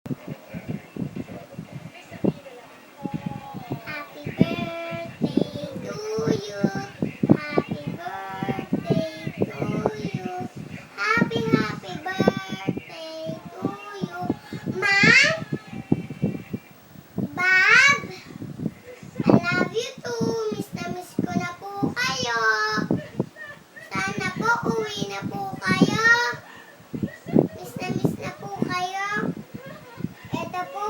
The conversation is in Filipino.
Happy birthday to you. Happy birthday to you. Happy birthday to you. Mom, Bob, I love you too. Miss na miss ko na po kayo. Sana po uwi na po kayo. Miss na po kayo. Ito po